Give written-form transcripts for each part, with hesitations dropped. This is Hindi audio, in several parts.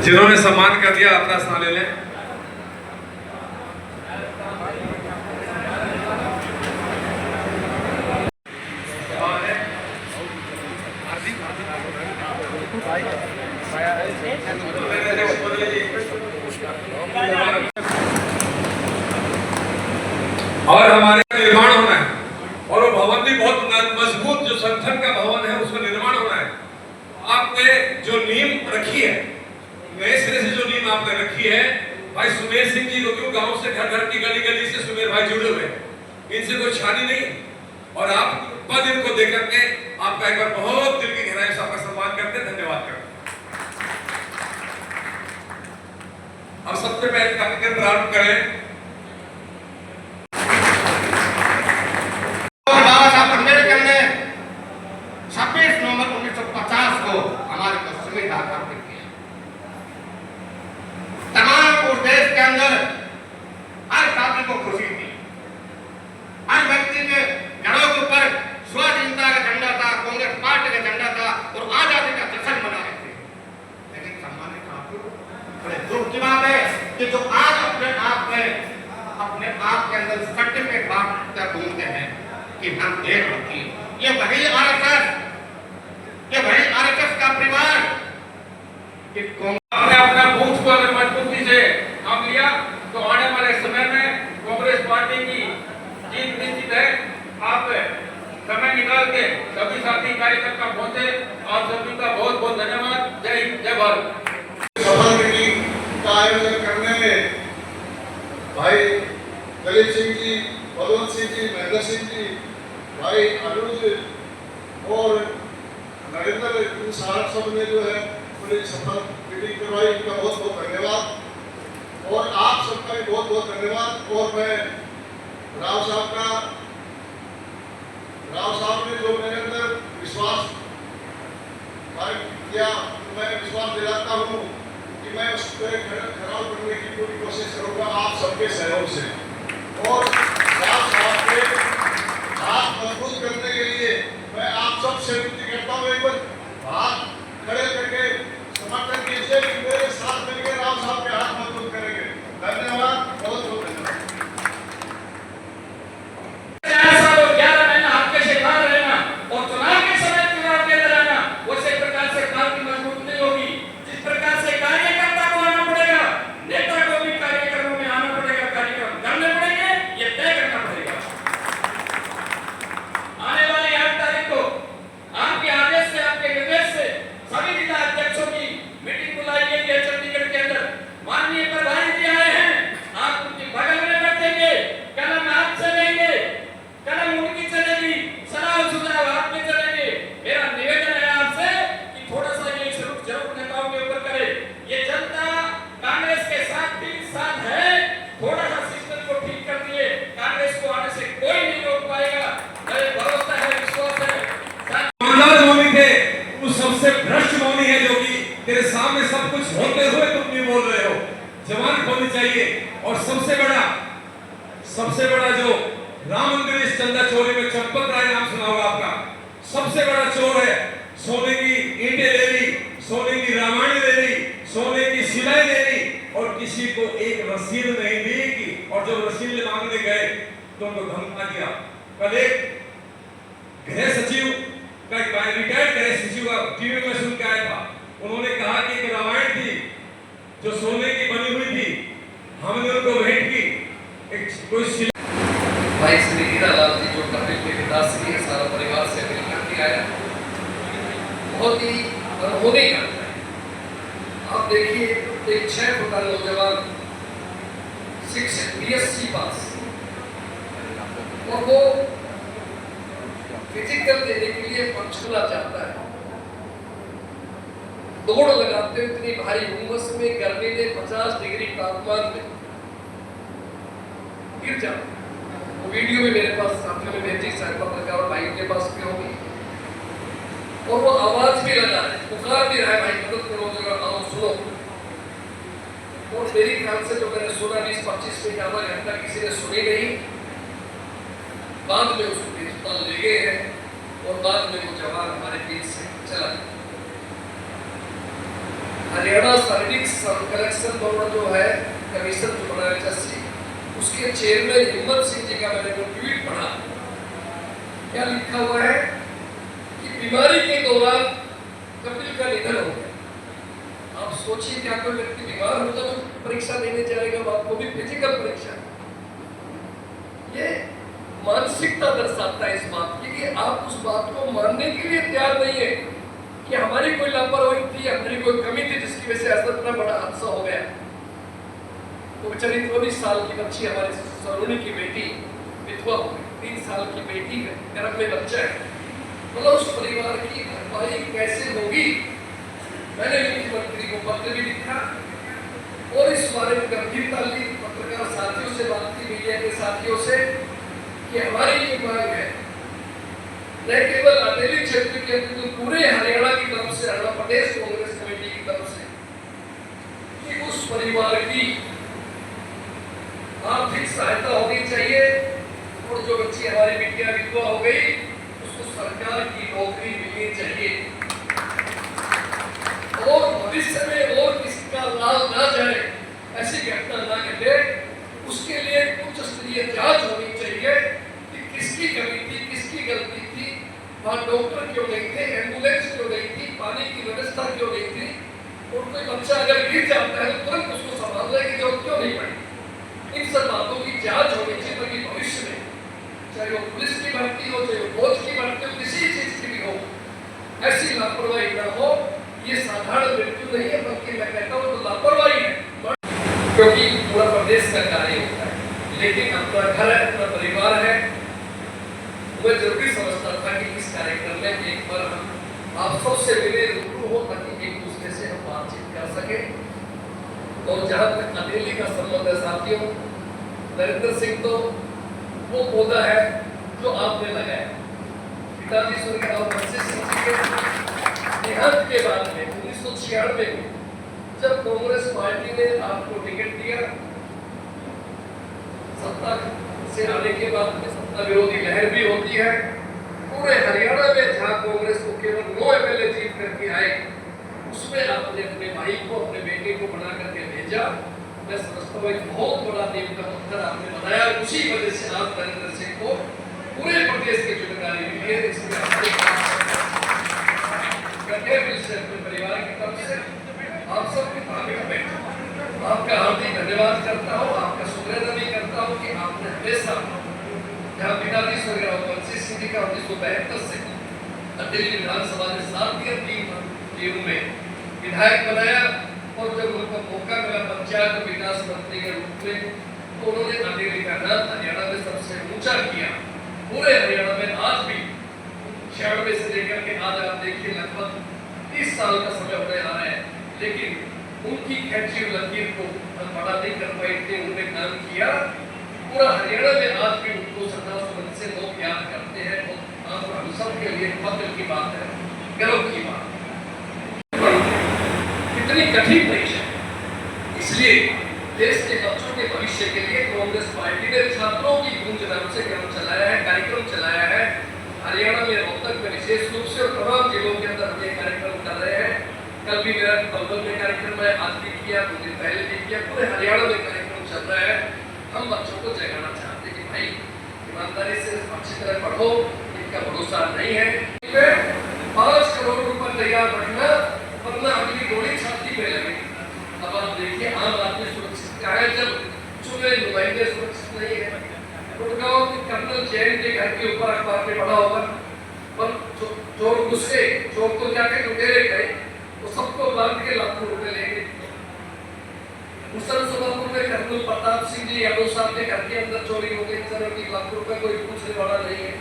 जिन्होंने सम्मान कर दिया अपना स्थान ले लें। और हमारे निर्माण होना है और वो भवन भी बहुत मजबूत, जो संगठन का भवन है उसका निर्माण होना है। आपने जो नींव रखी है, नए सिरे से जो नींव आपने रखी है, भाई सुमेर सिंह जी को क्यों गांव से घर घर की गली गली से सुमेर भाई जुड़े हुए, इनसे कोई छानी नहीं। और आप पद इनको देकर के आपका एक बार बहुत दिल की गहराई से आपका सम्मान करते, धन्यवाद करते। अब सबसे पहले कार्यक्रम प्रारंभ करें। कि जो आज अपने आप के अंदर सर्टिफिकेट बांटकर घूमते हैं कि हम एक वकील, ये वही आरएसएस का परिवार। आपने अपना बूथ को अगर मजबूती से काम लिया तो आने वाले समय में कांग्रेस पार्टी की जीत निश्चित है। आप समय निकाल के सभी साथी कार्यकर्ता पहुंचे, आप सभी का बहुत बहुत धन्यवाद। जय हिंद, जय भारत। आयोजन करने में भाई दलीप सिंह जी, बलवंत सिंह जी, महेंद्र सिंह जी, भाई अनुज और नरेंद्र, इन सब ने जो है पूरी सफल मीटिंग करवाई, इनका बहुत बहुत धन्यवाद। और आप सबका भी बहुत बहुत धन्यवाद। और मैं राव साहब ने जो मेरे अंदर विश्वास किया, मैं विश्वास दिलाता हूँ कि मैं उस पर खराब करने की पूरी कोशिश करूंगा आप सबके सहयोग से। और राव साहब के हाथ मजबूत करने के लिए मैं आप सब से विनती करता हूँ, एक बार हाथ खड़े करके समर्थन कीजिए कि मेरे साथ मिलकर राव साहब के हाथ मजबूत करेंगे। धन्यवाद, बहुत बहुत धन्यवाद। तेरे सामने सब कुछ होते हुए तुम नहीं बोल रहे हो। जवान होनी चाहिए। और सबसे बड़ा जो राम मंदिर इस चंदा चोरी में चंपक राय नाम सुना होगा आपका, सबसे बड़ा चोर है। सोने की ईंटें ले ली, सोने की रामायण ले ली, सोने की सिलाई ले ली और किसी को एक रसीद नहीं दी की। और जब रसीद मांगने गए तो उनको धमका दिया। कल एक गृह सचिव का, रिटायर्ड गृह सचिव का टीवी में सुन के आया था। उन्होंने कहा कि एक रामायण थी जो सोने की बनी हुई थी, हमने उनको भेंट की। एक कोई भाई श्री हीरालाल जी जो कपिल के पिता श्री सारा परिवार से मिलकर के आया, बहुत ही अनहोनी करता है। आप देखिए एक 6 फुट का नौजवान BSc पास, और वो फिजिकल देने के लिए पंचकुला जाता है, दौड़ लगाते इतनी भारी उमस में, गर्मी में, 50 डिग्री तापमान में गिर जाता। वो वीडियो भी मेरे पास साथियों ने भेजी, साहिबा पत्रकार भाई के पास भी होगी, और वो आवाज भी लगा है, पुकार भी रहा है, भाई मदद करो, जरा आओ सुनो। और मेरी ख्याल से जो मैंने सुना 20-25 मिनट आधा घंटा किसी ने सुनी नहीं। बाद में उसको अस्पताल ले गए हैं और बाद में वो जवान हमारे बीच से चला गया। हरियाणा शारीरिक कलेक्शन बोर्ड जो है कमीशन जो बना है जस्सी, उसके चेयरमैन हिम्मत सिंह जी का मैंने वो ट्वीट पढ़ा। क्या लिखा हुआ है कि बीमारी के दौरान कपिल का निधन हो गया। आप सोचिए क्या कोई व्यक्ति बीमार होता तो परीक्षा देने जाएगा, बात को भी फिजिकल परीक्षा। ये मानसिकता दर्शाता है इस बात की कि आप उस बात को मानने के लिए तैयार नहीं है कि हमारी कोई लापरवाही थी, हमारी कोई कमी थी जिसकी वजह से ऐसा इतना बड़ा हादसा हो गया। तो बेचारी 24 साल की बच्ची हमारी सलोनी की बेटी विधवा हो गई, 3 साल की बेटी है, गर्भ में बच्चा है। मतलब उस परिवार की भरपाई कैसे होगी? मैंने मुख्यमंत्री को पत्र भी लिखा और इस बारे में गंभीरता ली, पत्रकार साथियों से बात की, मीडिया के साथियों से, कि हमारी ये मांग है न केवल अटेली क्षेत्र के अंदर पूरे हरियाणा की तरफ से, हरियाणा प्रदेश कांग्रेस कमेटी की तरफ से, कि उस परिवार की आर्थिक सहायता होनी चाहिए और जो बच्ची हमारी बिटिया विधवा हो गई उसको सरकार की नौकरी मिलनी चाहिए और भविष्य में और किसी का लाभ ना जाए, ऐसी घटना ना घटे, उसके लिए उच्च स्तरीय जांच होनी चाहिए कि किसकी कमी थी, किसकी गलती थी, वहाँ डॉक्टर क्यों नहीं थे, एम्बुलेंस क्यों नहीं थी, पानी की व्यवस्था क्यों नहीं थी, और कोई बच्चा अगर गिर जाता है तो तुरंत उसको संभालने की जरूरत क्यों नहीं पड़ी। इन सब बातों की जांच होनी चाहिए ताकि भविष्य में चाहे वो पुलिस की भर्ती हो, चाहे वो फौज की भर्ती हो, किसी चीज की भी हो, ऐसी लापरवाही न हो। ये साधारण मृत्यु नहीं है, बल्कि मैं कहता हूँ तो लापरवाही है, क्योंकि पूरा प्रदेश का कार्य होता है, लेकिन अपना घर है, अपना परिवार है। मैं जरूरी समझता था कि इस कार्यक्रम में एक बार हम आप सबसे मिले रूबरू हो ताकि एक दूसरे से हम बातचीत कर सके। और जहाँ तक अटेली का संबंध है साथियों, नरेंद्र सिंह तो वो पौधा है जो आपने लगाया। पिताजी स्वर्गीय रामवंशी सिंह जी के देहांत के बाद में 1996 में जब कांग्रेस पार्टी ने आपको टिकट दिया, सत्ता से आने के बाद में सत्ता विरोधी लहर भी होती है पूरे हरियाणा में, जहां कांग्रेस को केवल 9 एमएलए जीत करके आए, उसमें आपने अपने भाई को, अपने बेटे को बना करके भेजा। मैं समझता हूँ एक बहुत बड़ा नींव का पत्थर आपने बनाया, उसी वजह से आप नरेंद्र सिंह को पूरे प्रदेश की जिम्मेदारी मिली है। इसलिए अपने परिवार की तरफ से आप सबके ताबीर में आपका हार्दिक धन्यवाद करता हूँ, आपका शुक्रिया भी करता हूँ कि आपने हमेशा जहाँ पिताजी स्वर्गीय रामवंशी सिंह जी का 1972 से दिल्ली विधानसभा ने साथ दिया, 3 में विधायक बनाया और जब उनको मौका मिला पंचायत विकास मंत्री के रूप में तो उन्होंने अटेली का नाम हरियाणा में सबसे ऊंचा किया। पूरे हरियाणा में आज भी 96 से लेकर के आज आप देखिए लगभग 30 साल का समय होने आ रहा है, लेकिन उनकी खींची हुई लकीर को हम बड़ा नहीं कर पाए थे, उन्होंने काम किया। पूरा हरियाणा में आज भी उनको श्रद्धासुमन से लोग याद करते हैं और आज हम सबके लिए फख्र की बात है, गर्व की बात है। कितनी कठिन परीक्षा, इसलिए देश के बच्चों के भविष्य के लिए कांग्रेस पार्टी ने छात्रों की गूंज नाम से कार्यक्रम चलाया है। हरियाणा में रोहतक में विशेष रूप से और तमाम जिलों के अंदर हम ये कार्यक्रम कर रहे हैं। कल भी मेरा पलवल में कार्यक्रम है, आज भी किया, 2 दिन पहले भी किया, पूरे हरियाणा में कार्यक्रम चल रहा है। हम बच्चों को जगाना चाहते हैं कि भाई ईमानदारी से अच्छी तरह पढ़ो, इनका भरोसा नहीं है। 5 करोड़ रुपए तैयार रखना वरना अगली गोली छाती पे लगेगी। अब आप देखिए आम आदमी सुरक्षित क्या है जब चुने नुमाइंदे सुरक्षित नहीं है। गुड़गांव के कर्नल जैन के घर के ऊपर अखबार में पढ़ा होगा, पर चोर घुसे, चोर तो जाके लुटेरे गए तो सबको बांध के लाखों रुपए ले गए। मुसलसलापुर में कर्नल प्रताप सिंह जी यादव साहब के घर के अंदर चोरी हो गई, 1 लाख रुपए, कोई पूछने वाला नहीं है।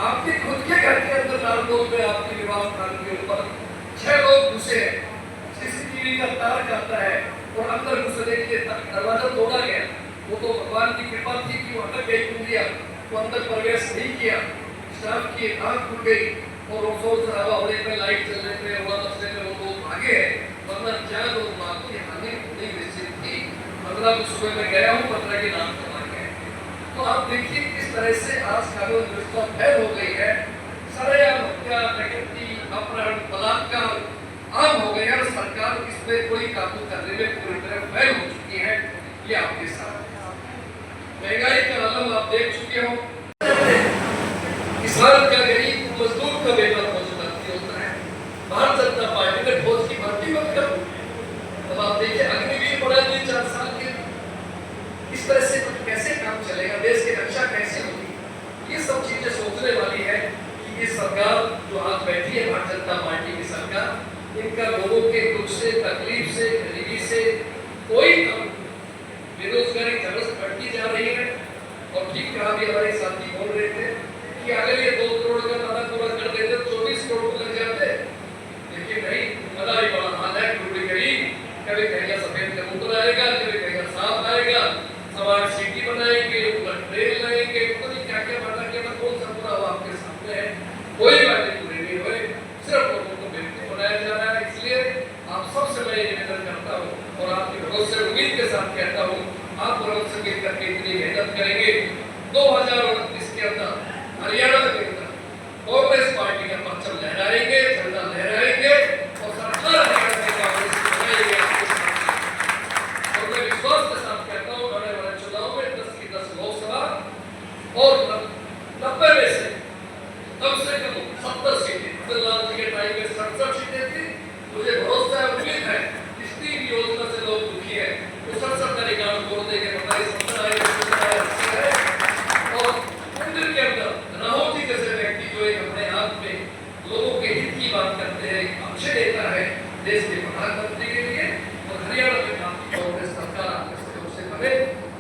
आपके खुद के घर के अंदर लालगंज में आपके निवास स्थान के ऊपर 6 लोग घुसे हैं, सीसीटीवी का तार काटा है और अंदर घुसने के लिए दरवाजा तोड़ा गया। वो तो भगवान की कृपा थी कि वो अटक गई कुंडिया, वो अंदर प्रवेश नहीं किया। स्टाफ की आंख खुल गई और वो शोर शराबा होने पे, लाइट चलने पे, हवा बसने पे वो लोग भागे हैं, वरना जान और माल की हानि होनी निश्चित थी। 15 सुबह में गया हूँ, 15 की रात को मार गए। तो आप देखिए किस तरह से आज कानून व्यवस्था फैल हो गई है। सरेआम हत्या, डकैती, अपहरण, बलात्कार आम हो गया और सरकार इसमें कोई काबू करने में पूरी तरह फेल हो चुकी है। ये आपके साथ महंगाई का आलम आप देख चुके हो। किसान का, गरीब मजदूर का वेतन मौजूदा नहीं होता है। भारतीय जनता पार्टी ने फौज की भर्ती मत कर। अब आप देखिए अग्निवीर बढ़ा दिए 4 साल के। इस तरह से कैसे काम चलेगा, देश की रक्षा कैसे होगी? ये सब चीजें सोचने वाली है कि ये सरकार जो आज बैठी है, भारतीय जनता पार्टी की सरकार, इनका लोगों के दुख से, तकलीफ से, गरीबी से कोई काम, बेरोजगारी जबरदस्त बढ़ती जा रही है। और ठीक कहा भी हमारे साथी बोल रहे थे कि अगर ये 2 करोड़ का वादा पूरा कर देते तो 24 करोड़ लग जाते, लेकिन नहीं, बड़ा ही बड़ा हाल है। टूटी गरीब, कभी कहेगा सफेद कबूतर आएगा, कभी कहेगा सांप आएगा, स्मार्ट सिटी बनाएंगे, ट्रेन लाएंगे, पता नहीं क्या क्या वादा किया, कौन सा पूरा हुआ आपके सामने है। कोई बातें पूरी नहीं हुई, सिर्फ लोगों को बेवकूफ बनाया जा रहा है। इसलिए आप सबसे मैं निवेदन करता हूँ और आपके भरोसे उम्मीद के साथ कहता हूँ, आप भरोसे करके इतनी मेहनत करेंगे, 2029 के अंदर हरियाणा के अंदर कांग्रेस पार्टी का परचम लहराएंगे, झंडा लहराएंगे और सरकार हरियाणा से कांग्रेस की बनाएंगे आपके साथ। और मैं विश्वास के साथ कहता हूँ, आने वाले चुनाव में 10 की 10 लोकसभा और 90 में से कम 70 सीटें, लाल जी के टाइम में 67 सीटें थी। मुझे भरोसा है, उम्मीद है, इस 3 योजना से लोग दुखी है, तो 67 का रिकॉर्ड तोड़ देंगे। बताइए 70 आए, 70 आए। और मंदिर के अंदर राहुल जी जैसे व्यक्ति जो एक अपने आप में लोगों के हित की बात करते हैं, अच्छे नेता है देश के प्रधानमंत्री के लिए, और हरियाणा में कांग्रेस सरकार से बने,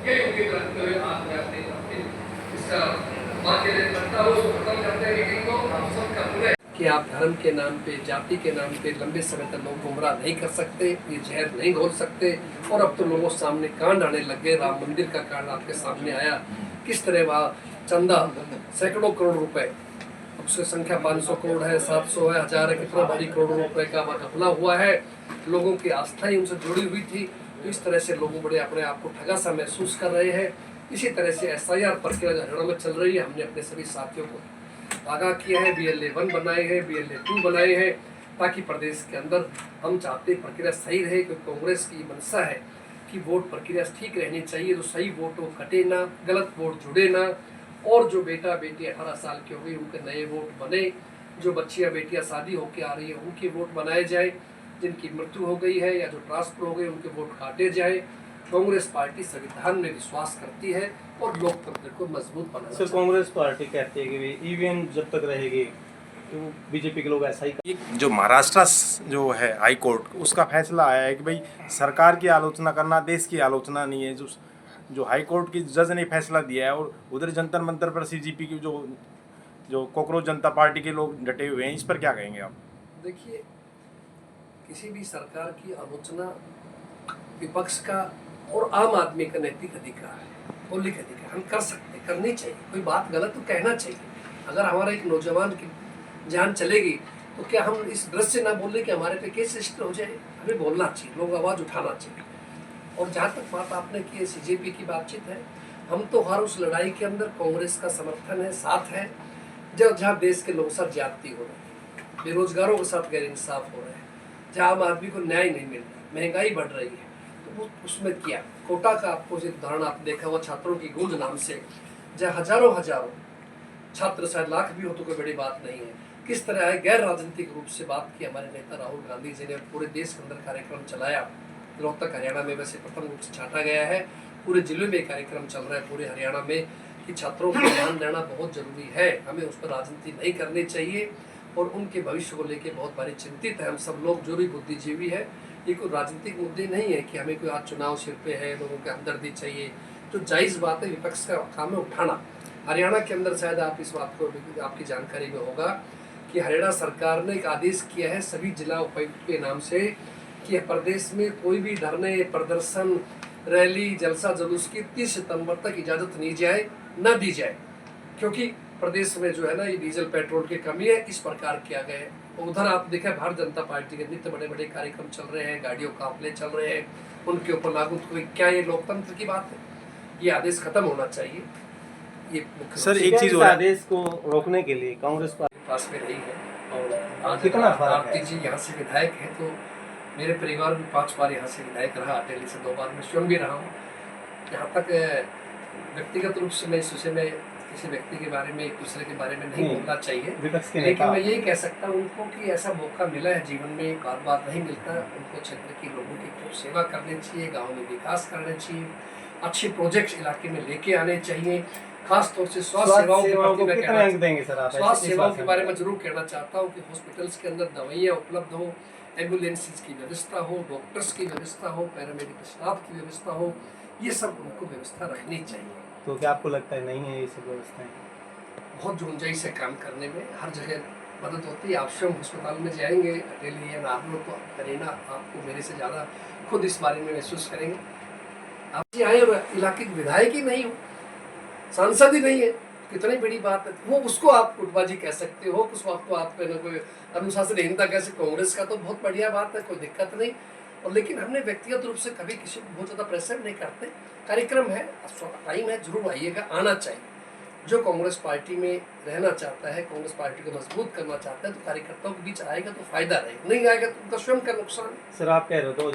यही उम्मीद रखते हुए आज मैं अपनी इसका बाकी रखता हूँ, खत्म करते हैं मीटिंग को। आप सबका पूरा कि आप धर्म के नाम पे, जाति के नाम पे लंबे समय तक लोग गुमराह नहीं कर सकते, ये जहर नहीं घोल सकते। और अब तो लोगों सामने कांड आने लग गए। राम मंदिर का कांड आपके सामने आया, किस तरह वहाँ चंदा सैकड़ों करोड़ रुपए, उसकी संख्या 500 करोड़ है, 700 है, 1000 है, कितना भारी करोड़ों रुपए का वहाँ घपला हुआ है। लोगों की आस्था ही उनसे जुड़ी हुई थी। तो इस तरह से लोग बड़े अपने आप को ठगा सा महसूस कर रहे हैं। इसी तरह से SIR प्रक्रिया हरियाणा में चल रही है। हमने अपने सभी साथियों को आगाह किया है, BLA 1 बनाए हैं, BLA 2 बनाए हैं, ताकि प्रदेश के अंदर हम चाहते प्रक्रिया सही रहे। क्योंकि कांग्रेस की मंशा है कि वोट प्रक्रिया ठीक रहनी चाहिए, तो सही वोट वो कटे ना, गलत वोट जुड़े ना, और जो बेटा बेटी 18 साल की हो गई उनके नए वोट बने, जो बच्चियां बेटियां शादी होकर आ रही है उनके वोट बनाए जाए, जिनकी मृत्यु हो गई है या जो ट्रांसफर हो गए उनके वोट काटे जाए। कांग्रेस पार्टी संविधान में विश्वास करती है और लोकतंत्र को मजबूत बनाना सर, कांग्रेस पार्टी कहती है कि EVM जब तक रहेगी तो बीजेपी के लोग ऐसा ही जो महाराष्ट्र जो है हाई कोर्ट, उसका फैसला आया है कि भाई सरकार की आलोचना करना देश की आलोचना नहीं है। जो हाई कोर्ट की जज ने फैसला दिया है, और उधर जंतर मंतर पर CGP की जो कॉकरोच जनता पार्टी के लोग डटे हुए हैं, इस पर क्या कहेंगे आप? देखिए, किसी भी सरकार की आलोचना विपक्ष का और आम आदमी का नैतिक अधिकार है, मौलिक अधिकार, हम कर सकते, करनी चाहिए। कोई बात गलत तो कहना चाहिए। अगर हमारा एक नौजवान की जान चलेगी तो क्या हम इस दृश्य ना बोले कि हमारे पे केस रजिस्टर हो जाए? हमें बोलना चाहिए, लोग आवाज़ उठाना चाहिए। और जहाँ तक बात आपने की है CJP की बातचीत है, हम तो हर उस लड़ाई के अंदर कांग्रेस का समर्थन है, साथ है, जहाँ देश के लोगों के साथ ज्यादती हो रही है, बेरोजगारों के साथ गैर इंसाफ हो रहे हैं, जहाँ आम आदमी को न्याय नहीं मिल रहा, महंगाई बढ़ रही है, तो उसमें किया कोटा का आपको जो उदाहरण आप देखा हुआ छात्रों की गूंज नाम से, जहाँ हजारों छात्र, शायद लाख भी हो तो कोई बड़ी बात नहीं है, किस तरह है गैर राजनीतिक रूप से बात की हमारे नेता राहुल गांधी जी ने। पूरे देश के अंदर कार्यक्रम चलाया। रोहतक हरियाणा में वैसे प्रथम रूप से छाटा गया है, पूरे जिले में कार्यक्रम चल रहा है पूरे हरियाणा में कि छात्रों को ध्यान देना बहुत जरूरी है। हमें उस पर राजनीति नहीं करनी चाहिए और उनके भविष्य को लेकर बहुत भारी चिंतित है हम सब लोग, जो भी बुद्धिजीवी है। ये कोई राजनीतिक मुद्दे नहीं है कि हमें कोई आज चुनाव सिर पे है, लोगों के हमदर्दी चाहिए, जो जायज़ बात है विपक्ष का काम है उठाना। हरियाणा के अंदर शायद आप इस बात को आपकी जानकारी में होगा कि हरियाणा सरकार ने एक आदेश किया है सभी जिला उपायुक्त के नाम से कि प्रदेश में कोई भी धरने, प्रदर्शन, रैली, जलसा जुलूस की 30 सितंबर तक इजाज़त नहीं जाए, न दी जाए, क्योंकि प्रदेश में जो है ना ये डीजल पेट्रोल की कमी है, इस प्रकार किया गया है। उधर आप देखें भारतीय जनता पार्टी के नित्य बड़े बड़े कार्यक्रम चल रहे हैं, गाड़ियों काफिले चल रहे हैं, उनके ऊपर लागू क्या ये लोकतंत्र की बात है? ये आदेश खत्म होना चाहिए। ये सर एक चीज आदेश को रोकने के लिए कांग्रेस पास में नहीं है और आज कितना फर्क आरती है? जी यहाँ से विधायक हैं, तो मेरे परिवार में 5 बार यहाँ से विधायक रहा, दिल्ली से 2 बार मैं स्वयं भी रहा हूँ। यहाँ तक व्यक्तिगत रूप से मैं इस विषय में किसी व्यक्ति के बारे में, एक दूसरे के बारे में नहीं बोलना चाहिए, विपक्ष के लेकिन नेता मैं यही कह सकता हूँ उनको कि ऐसा मौका मिला है जीवन में, बार बार नहीं मिलता। उनको क्षेत्र के लोगों की खूब सेवा करनी चाहिए, गाँव में विकास करना चाहिए, अच्छे प्रोजेक्ट्स इलाके में लेके आने चाहिए। खास तौर से स्वास्थ्य सेवाओं के प्रति को मैं कितना कहना अंक देंगे सर आप? स्वास्थ्य इस सेवाओं बात के बारे में जरूर कहना चाहता हूँ कि हॉस्पिटल्स के अंदर दवाइयाँ उपलब्ध हो, एम्बुलेंसेज की व्यवस्था हो, डॉक्टर्स की व्यवस्था हो, पैरामेडिकल स्टाफ की व्यवस्था हो, ये सब उनको व्यवस्था रखनी चाहिए। तो क्या आपको लगता है नहीं है ये सब व्यवस्थाएं? बहुत झुंझाई से काम करने में हर जगह मदद होती है। आप स्वयं अस्पताल में जाएंगे डेली या नार्मल, तो करीना आपको मेरे से ज़्यादा खुद इस बारे में महसूस करेंगे। आप जी आए और इलाके के विधायक ही नहीं हो, सांसद ही नहीं है, कितनी बड़ी बात है। वो उसको आप गुटबाजी कह सकते हो, उस वक्त को आप ना कोई अनुशासनहीनता कैसे, कांग्रेस का तो बहुत बढ़िया बात है, कोई दिक्कत नहीं। और लेकिन हमने व्यक्तिगत रूप से कभी किसी को बहुत ज़्यादा प्रेशर नहीं करते। कार्यक्रम है, टाइम है, जरूर आइएगा, आना चाहिए। जो कांग्रेस पार्टी में रहना चाहता है, कांग्रेस पार्टी को मजबूत करना चाहता है, तो कार्यकर्ताओं के बीच आएगा तो फायदा रहेगा, नहीं आएगा तो उनका स्वयं का नुकसान। सर आप कह रहे हो तो